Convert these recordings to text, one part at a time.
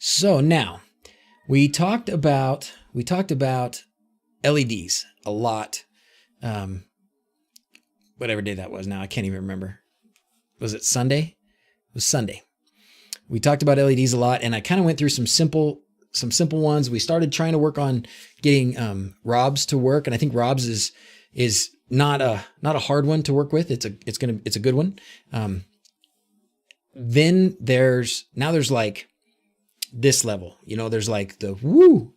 So now we talked about LEDs a lot. Whatever day that was now, I can't even remember. Was it Sunday? It was Sunday. We talked about LEDs a lot, and I kind of went through some simple ones. We started trying to work on getting ROBS to work, and I think ROBS is not a hard one to work with. It's a good one. Then there's like this level, there's like the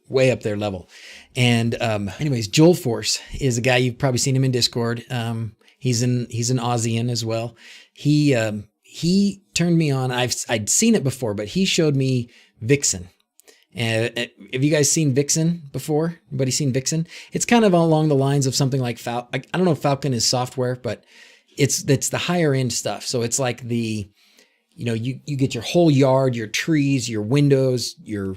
way up there level. And anyways, Joel Force is a guy, you've probably seen him in Discord. He's an Aussian as well. He turned me on. I'd seen it before, but he showed me Vixen. And have you guys seen Vixen before? Anybody seen Vixen? It's kind of along the lines of something like I don't know if Falcon is software, but it's the higher end stuff. So it's like you get your whole yard, your trees, your windows, your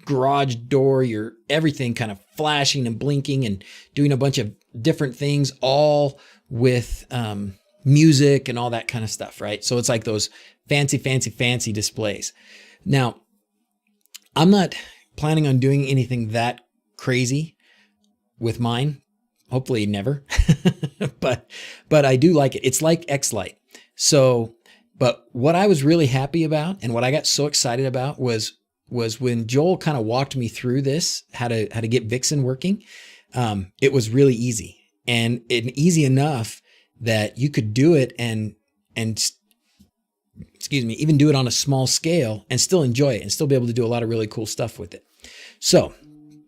garage door, your everything kind of flashing and blinking and doing a bunch of different things, all with music and all that kind of stuff, right? So it's like those fancy displays. Now, I'm not planning on doing anything that crazy with mine. Hopefully never, but I do like it. It's like X-Lite. So, but what I was really happy about and what I got so excited about was when Joel kind of walked me through this, how to get Vixen working. It was really easy and easy enough that you could do it and even do it on a small scale and still enjoy it and still be able to do a lot of really cool stuff with it. So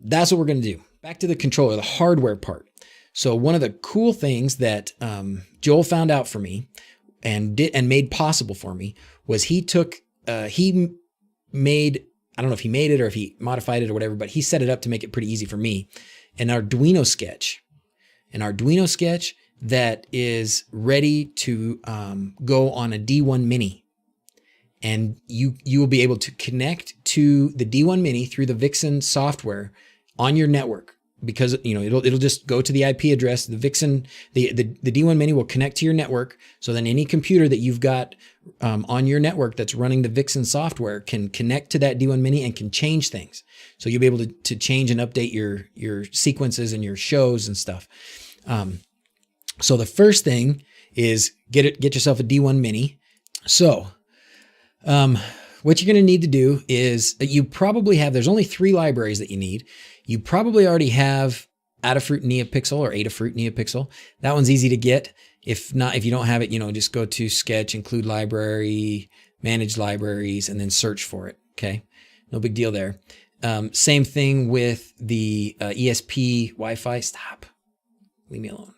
that's what we're going to do. Back to the controller, the hardware part. So one of the cool things that Joel found out for me and made possible for me was he made, I don't know if he made it or if he modified it or whatever, but he set it up to make it pretty easy for me. An Arduino sketch that is ready to go on a D1 Mini. And you will be able to connect to the D1 Mini through the Vixen software on your network, because it'll just go to the IP address. The Vixen, the D1 Mini will connect to your network. So then any computer that you've got on your network that's running the Vixen software can connect to that D1 Mini and can change things. So you'll be able to change and update your sequences and your shows and stuff. So the first thing is get yourself a D1 Mini. So what you're going to need to do is you probably have, there's only 3 libraries that you need. You probably already have Adafruit NeoPixel or Adafruit NeoPixel. That one's easy to get. If not, if you don't have it, just go to Sketch, include library, manage libraries, and then search for it. Okay. No big deal there. Same thing with the ESP Wi-Fi. Stop. Leave me alone.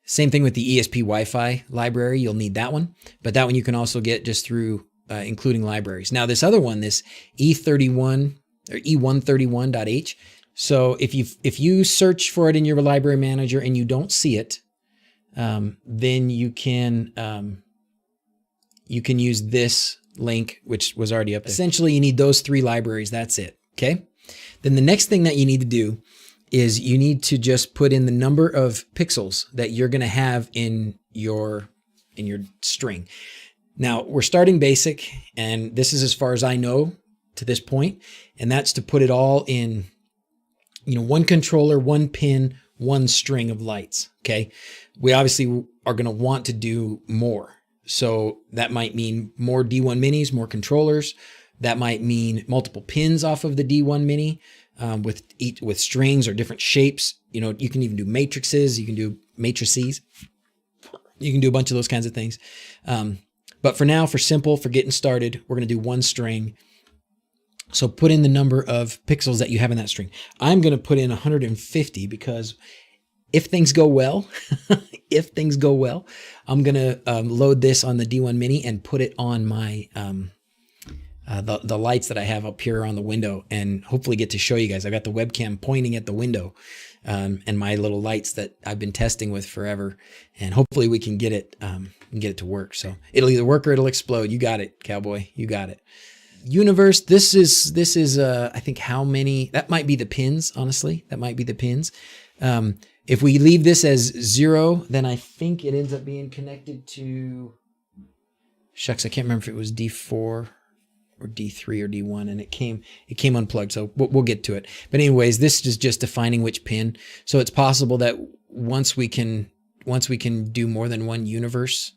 Same thing with the ESP Wi-Fi library. You'll need that one, but that one you can also get just through including libraries. Now this other one, this E31 or E131.h. So if you search for it in your library manager and you don't see it, then you can use this link, which was already up there. Essentially, you need those 3 libraries. That's it. Okay. Then the next thing that you need to do is you need to just put in the number of pixels that you're going to have in your string. Now we're starting basic, and this is as far as I know to this point, and that's to put it all in, one controller, 1 pin, 1 string of lights. Okay. We obviously are going to want to do more. So that might mean more D1 Minis, more controllers. That might mean multiple pins off of the D1 Mini. With strings or different shapes. You can even do matrices. You can do matrices. You can do a bunch of those kinds of things. But for now, for getting started, we're going to do 1 string. So put in the number of pixels that you have in that string. I'm going to put in 150 because if things go well, I'm going to load this on the D1 Mini and put it on my the lights that I have up here on the window, and hopefully get to show you guys. I've got the webcam pointing at the window and my little lights that I've been testing with forever, and hopefully we can get it to work. So it'll either work or it'll explode. You got it, cowboy. You got it. Universe. This is I think how many, that might be the pins. Honestly, that might be the pins. If we leave this as 0, then I think it ends up being connected to, shucks, I can't remember if it was D4 or D3 or D1, and it came unplugged. So we'll get to it. But anyways, this is just defining which pin. So it's possible that once we can do more than one universe,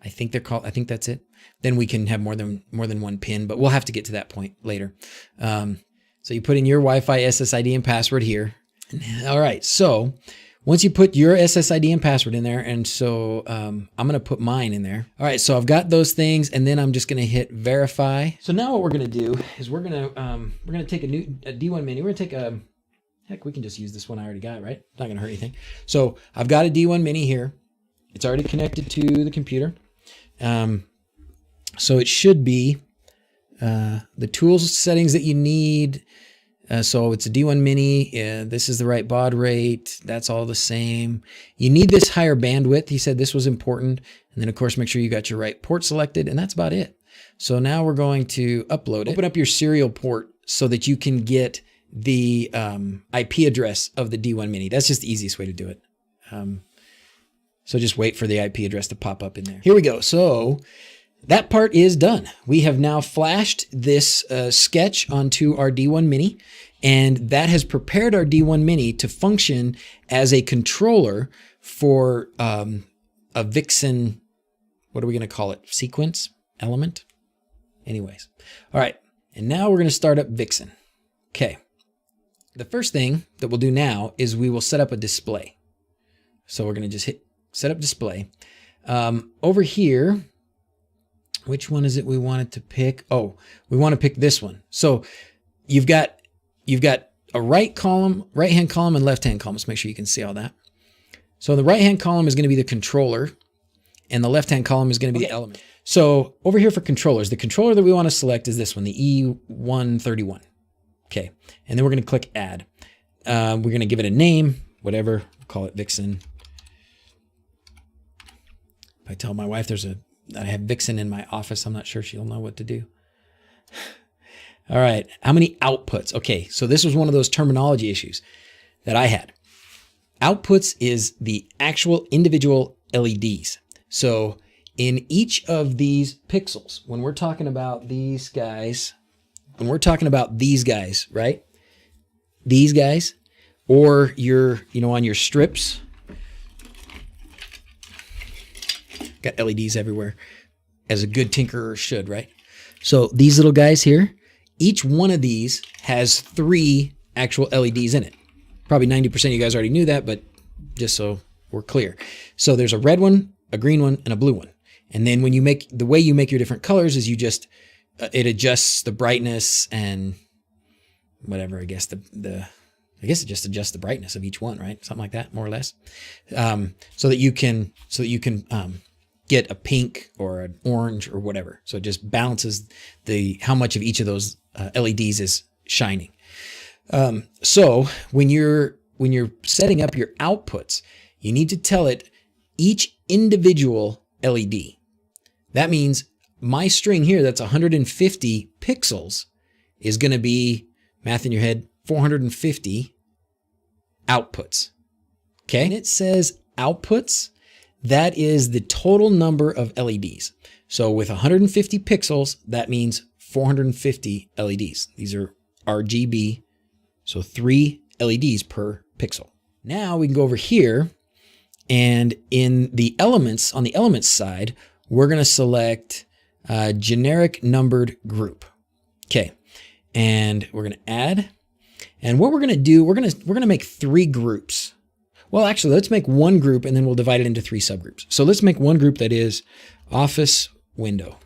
I think that's it. Then we can have more than one pin, but we'll have to get to that point later. So you put in your Wi-Fi SSID and password here. All right. So once you put your SSID and password in there, and so I'm going to put mine in there. All right. So I've got those things, and then I'm just going to hit verify. So now what we're going to do is we're going to take a D1 mini. We're going to take a, heck, we can just use this one I already got, right? It's not going to hurt anything. So I've got a D1 mini here. It's already connected to the computer. So it should be the tools settings that you need. So it's a D1 mini. This is the right baud rate. That's all the same. You need this higher bandwidth. He said this was important. And then of course, make sure you got your right port selected, and that's about it. So now we're going to upload it. Open up your serial port so that you can get the IP address of the D1 mini. That's just the easiest way to do it. So just wait for the IP address to pop up in there. Here we go. So that part is done. We have now flashed this sketch onto our D1 mini, and that has prepared our D1 mini to function as a controller for a Vixen, what are we going to call it? Sequence? Element? Anyways. All right. And now we're going to start up Vixen. Okay. The first thing that we'll do now is we will set up a display. So we're going to just hit set up display. Over here, which one is it we wanted to pick? Oh, we want to pick this one. So you've got a right hand column and left hand column. Let's make sure you can see all that. So the right hand column is going to be the controller, and the left hand column is going to be the element. So over here for controllers, the controller that we want to select is this one, the E131. Okay, and then we're going to click add. We're going to give it a name, whatever. We'll call it Vixen. If I tell my wife that I have Vixen in my office, I'm not sure she'll know what to do. All right, how many outputs? Okay, so this was one of those terminology issues that I had. Outputs is the actual individual LEDs. So in each of these pixels, when we're talking about these guys, right? These guys, or your, on your strips, got LEDs everywhere, as a good tinkerer should, right? So these little guys here, each one of these has 3 actual LEDs in it. Probably 90% of you guys already knew that, but just so we're clear. So there's a red one, a green one, and a blue one. And then when the way you make your different colors is you just, it adjusts the brightness and whatever, I guess I guess it just adjusts the brightness of each one, right? Something like that, more or less. So that you can get a pink or an orange or whatever. So it just balances how much of each of those LEDs is shining. So when you're setting up your outputs, you need to tell it each individual LED. That means my string here, that's 150 pixels, is going to be, math in your head, 450 outputs. Okay. And it says outputs, that is the total number of LEDs. So with 150 pixels, that means 450 LEDs. These are RGB, so 3 LEDs per pixel. Now we can go over here, and in the elements, on the elements side, we're going to select generic numbered group. Okay. And we're going to add. And what we're going to do, we're going to make 3 groups. Well, actually, let's make one group and then we'll divide it into 3 subgroups. So let's make one group that is office window.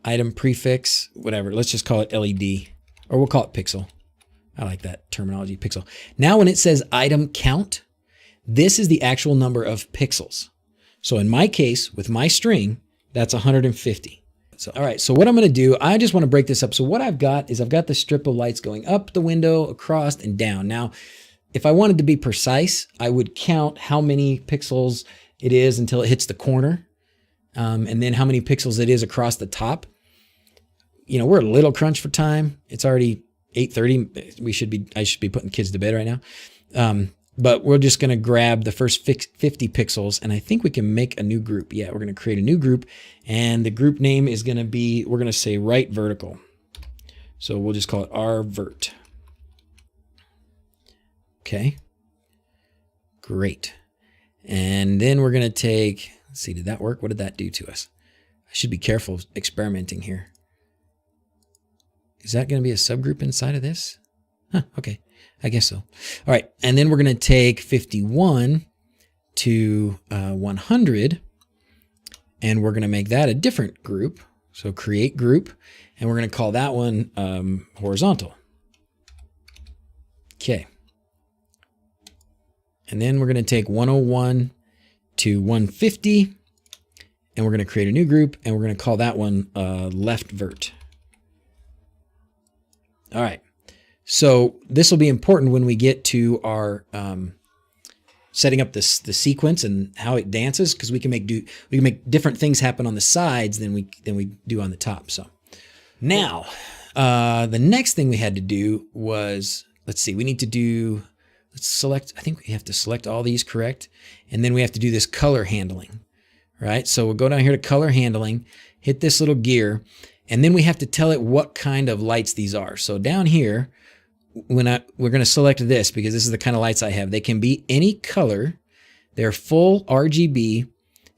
Item prefix, whatever. Let's just call it LED, or we'll call it pixel. I like that terminology, pixel. Now, when it says item count, this is the actual number of pixels. So in my case, with my string, that's 150. So, all right, so what I'm going to do, I just want to break this up. So what I've got is I've got the strip of lights going up the window, across, and down. Now, if I wanted to be precise, I would count how many pixels it is until it hits the corner, and then how many pixels it is across the top. We're a little crunch for time. It's already 8:30. I should be putting kids to bed right now. but we're just going to grab the first 50 pixels, and I think we can make a new group. Yeah, we're going to create a new group, and the group name is going to be, we're going to say right vertical. So we'll just call it rvert. Okay, great. And then we're going to take, let's see, did that work? What did that do to us? I should be careful experimenting here. Is that going to be a subgroup inside of this? Huh, okay, I guess so. All right, and then we're going to take 51 to 100, and we're going to make that a different group. So create group, and we're going to call that one horizontal. Okay. And then we're going to take 101 to 150, and we're going to create a new group, and we're going to call that one left vert. All right. So this will be important when we get to our setting up the sequence and how it dances, because we can make different things happen on the sides than we do on the top. So now the next thing we had to do was, let's see, we need to do. Let's select, I think we have to select all these, correct? And then we have to do this color handling, right? So we'll go down here to color handling, hit this little gear, and then we have to tell it what kind of lights these are. So down here, we're going to select this because this is the kind of lights I have. They can be any color. They're full RGB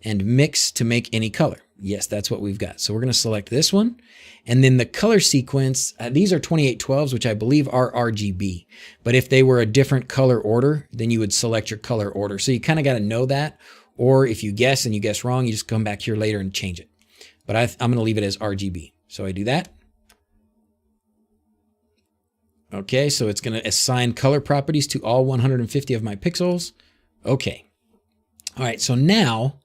and mix to make any color. Yes, that's what we've got. So we're going to select this one. And then the color sequence, these are 2812s, which I believe are RGB. But if they were a different color order, then you would select your color order. So you kind of got to know that. Or if you guess and you guess wrong, you just come back here later and change it. But I'm going to leave it as RGB. So I do that. Okay, so it's going to assign color properties to all 150 of my pixels. Okay. All right, so now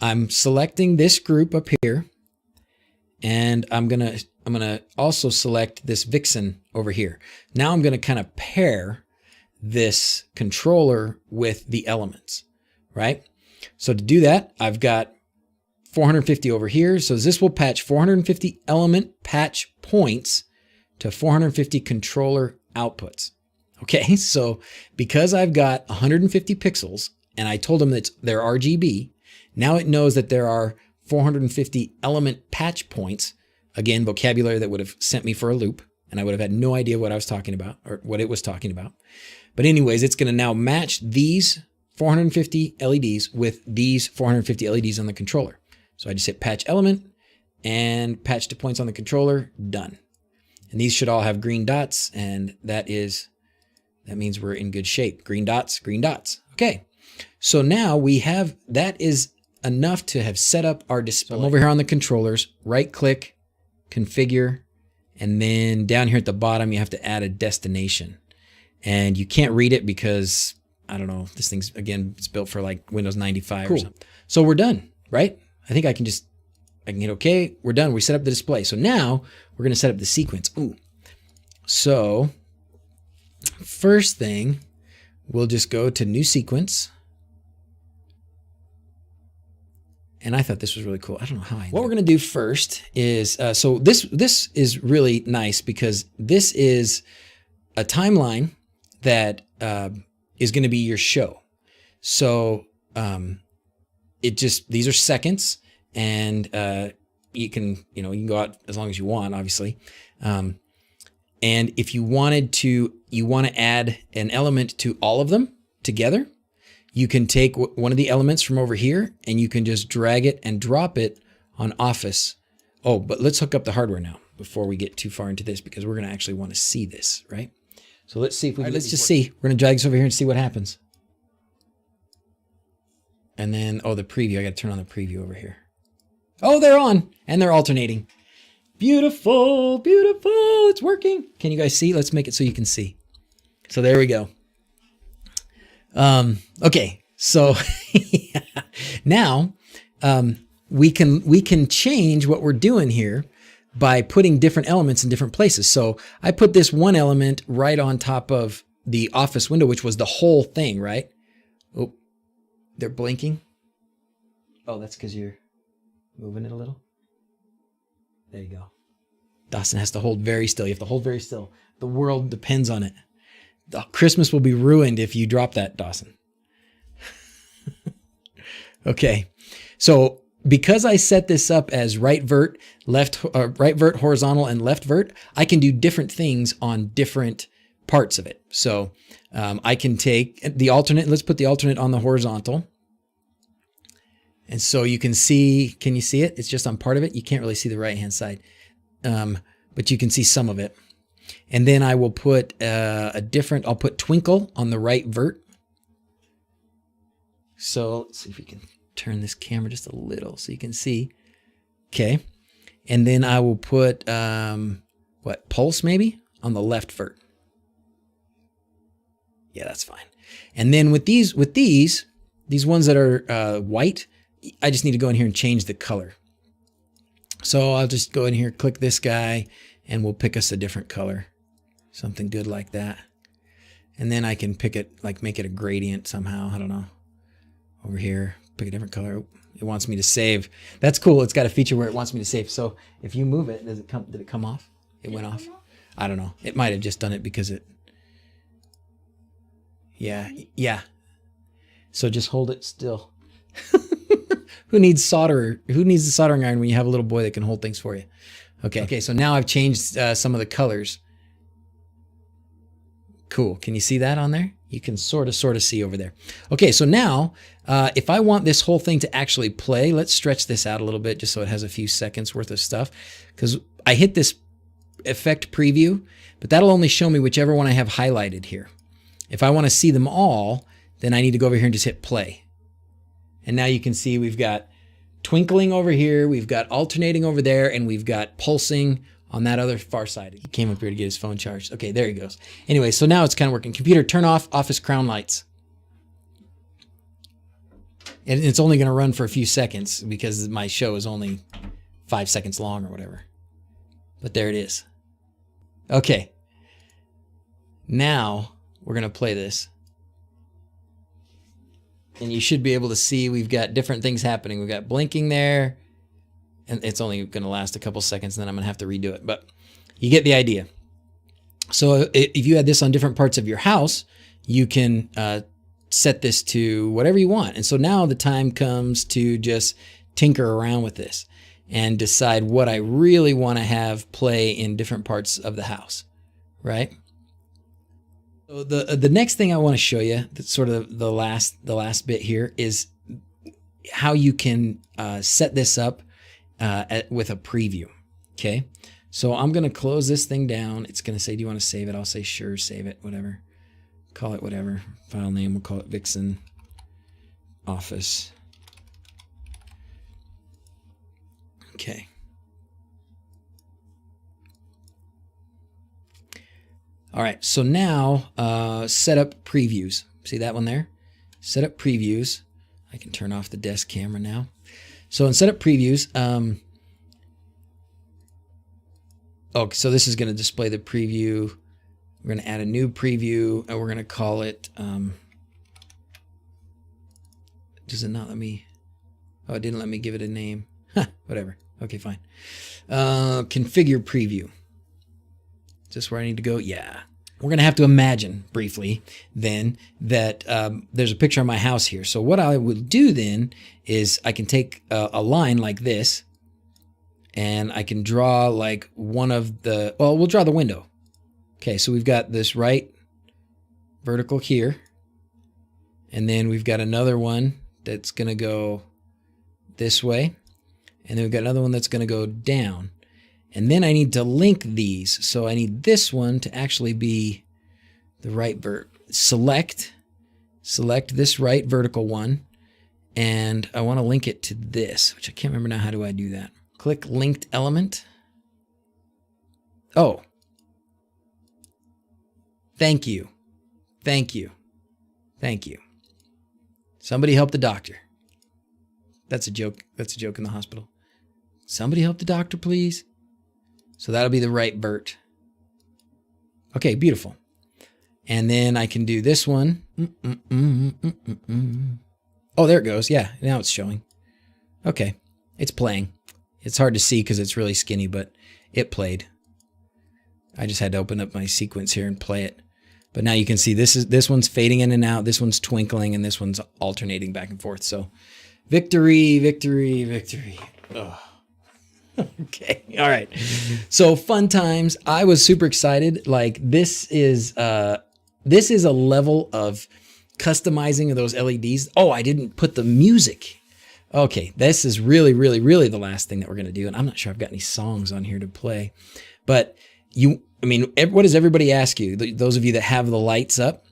I'm selecting this group up here, and I'm gonna also select this Vixen over here. Now I'm gonna kind of pair this controller with the elements, right? So to do that, I've got 450 over here. So this will patch 450 element patch points to 450 controller outputs. Okay, so because I've got 150 pixels and I told them that they're RGB, now it knows that there are 450 element patch points. Again, vocabulary that would have sent me for a loop, and I would have had no idea what I was talking about or what it was talking about. But anyways, it's going to now match these 450 LEDs with these 450 LEDs on the controller. So I just hit patch element and patch to points on the controller, done. And these should all have green dots, and that means we're in good shape. Green dots, green dots. Okay. So now we have, that is enough to have set up our display. So I'm over here on the controllers, right click, configure, and then down here at the bottom, you have to add a destination. And you can't read it because, I don't know, this thing's, again, it's built for like Windows 95 or something. So we're done, right? I think I can hit okay, we're done. We set up the display. So now we're gonna set up the sequence. Ooh. So first thing, we'll just go to new sequence. And I thought this was really cool. I don't know how what we're going to do first is, so this is really nice because this is a timeline that is going to be your show. So these are seconds, and you can go out as long as you want, obviously. And if you want to add an element to all of them together, you can take one of the elements from over here and you can just drag it and drop it on Office. Oh, but let's hook up the hardware now before we get too far into this, because we're going to actually want to see this, right? So let's see if we can, let's just see. We're going to drag this over here and see what happens. And then, oh, the preview. I got to turn on the preview over here. Oh, they're on and they're alternating. Beautiful, beautiful. It's working. Can you guys see? Let's make it so you can see. So there we go. Okay, so now we can change what we're doing here by putting different elements in different places. So I put this one element right on top of the Office window, which was the whole thing, right? Oh, they're blinking. Oh, that's because you're moving it a little. There you go. Dawson has to hold very still. You have to hold very still. The world depends on it. Christmas will be ruined if you drop that, Dawson. Okay. So because I set this up as right vert, horizontal, and left vert, I can do different things on different parts of it. So I can take the alternate. Let's put the alternate on the horizontal. And so you can see, can you see it? It's just on part of it. You can't really see the right-hand side, but you can see some of it. And then I will put I'll put twinkle on the right vert. So let's see if we can turn this camera just a little so you can see. Okay. And then I will put, pulse maybe on the left vert. Yeah, that's fine. And then with these ones that are white, I just need to go in here and change the color. So I'll just go in here, click this guy, and we'll pick us a different color. Something good like that. And then I can pick it, like make it a gradient somehow. I don't know. Over here, pick a different color. It wants me to save. That's cool. It's got a feature where it wants me to save. So if you move it, did it come off? It went off. I don't know. It might have just done it because it. Yeah. So just hold it still. Who needs solder? Who needs the soldering iron when you have a little boy that can hold things for you? Okay. So now I've changed some of the colors. Cool. Can you see that on there? You can sort of see over there. Okay, so now if I want this whole thing to actually play, let's stretch this out a little bit just so it has a few seconds worth of stuff. Because I hit this effect preview, but that'll only show me whichever one I have highlighted here. If I want to see them all, then I need to go over here and just hit play. And now you can see we've got twinkling over here, we've got alternating over there, and we've got pulsing on that other far side. He came up here to get his phone charged. Okay, there he goes. Anyway, so now it's kind of working. Computer, turn off office crown lights. And it's only going to run for a few seconds because my show is only 5 seconds long or whatever. But there it is. Okay. Now we're going to play this. And you should be able to see we've got different things happening. We've got blinking there. And it's only going to last a couple seconds, and then I'm going to have to redo it. But you get the idea. So if you had this on different parts of your house, you can set this to whatever you want. And so now the time comes to just tinker around with this and decide what I really want to have play in different parts of the house, right? So the next thing I want to show you, that's sort of the last bit here, is how you can set this up with a preview. Okay, so I'm going to close this thing down. It's going to say, do you want to save it? I'll say sure, save it, whatever. Call it whatever. File name, we'll call it Vixen Office. Okay. All right, so now set up previews. See that one there? Set up previews. I can turn off the desk camera now. So in setup previews, so this is going to display the preview. We're going to add a new preview, and we're going to call it, does it not let me, oh, it didn't let me give it a name. Whatever. Okay, fine. Configure preview. Is this where I need to go? Yeah. We're going to have to imagine briefly then that there's a picture of my house here. So what I will do then is I can take a line like this, and I can draw like one of the, well, we'll draw the window. Okay, so we've got this right vertical here, and then we've got another one that's going to go this way, and then we've got another one that's going to go down. And then I need to link these. So I need this one to actually be the right select this right vertical one. And I want to link it to this, which I can't remember now. How do I do that? Click linked element. Oh. Thank you. Thank you. Thank you. Somebody help the doctor. That's a joke. That's a joke in the hospital. Somebody help the doctor, please. So that'll be the right vert. Okay, beautiful. And then I can do this one. Oh, there it goes. Yeah, now it's showing. Okay, it's playing. It's hard to see because it's really skinny, but it played. I just had to open up my sequence here and play it. But now you can see this one's fading in and out, this one's twinkling, and this one's alternating back and forth. So victory, victory, victory. Oh. Okay. All right. So fun times. I was super excited. Like this is a level of customizing of those LEDs. Oh, I didn't put the music. Okay. This is really, really, really the last thing that we're going to do. And I'm not sure I've got any songs on here to play, but what does everybody ask you? Those of you that have the lights up,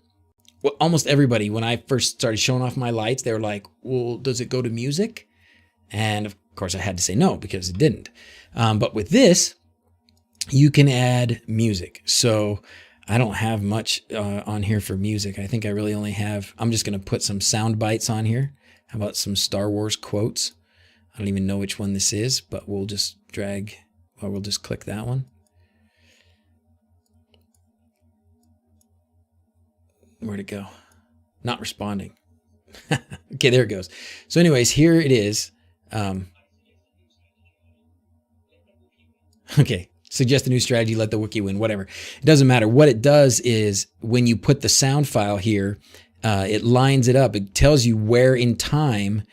well, almost everybody, when I first started showing off my lights, they were like, well, does it go to music? And of course I had to say no because it didn't. But with this, you can add music. So I don't have much on here for music. I think I really only have, I'm just going to put some sound bites on here. How about some Star Wars quotes? I don't even know which one this is, but we'll just we'll just click that one. Where'd it go? Not responding. Okay, there it goes. So anyways, here it is. Okay, suggest a new strategy, let the Wookiee win, whatever. It doesn't matter. What it does is when you put the sound file here, it lines it up. It tells you where in time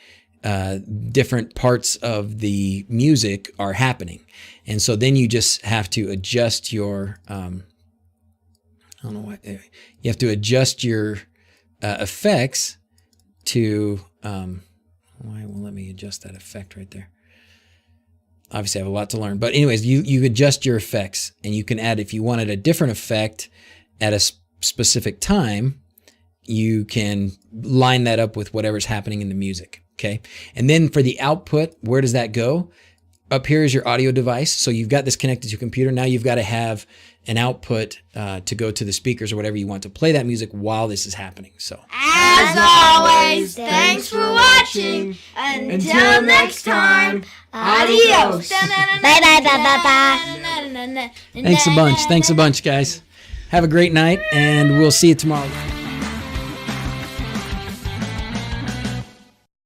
different parts of the music are happening. And so then you just have to adjust your, I don't know why, you have to adjust your effects to, why won't let me adjust that effect right there? Obviously I have a lot to learn, but anyways, you adjust your effects and you can add, if you wanted a different effect at a specific time, you can line that up with whatever's happening in the music. Okay. And then for the output, where does that go? Up here is your audio device. So you've got this connected to your computer. Now you've got to have an output to go to the speakers or whatever you want to play that music while this is happening. So as always, thanks for watching. Until next time, adios. Bye bye bye bye bye. Thanks a bunch, guys. Have a great night, and we'll see you tomorrow.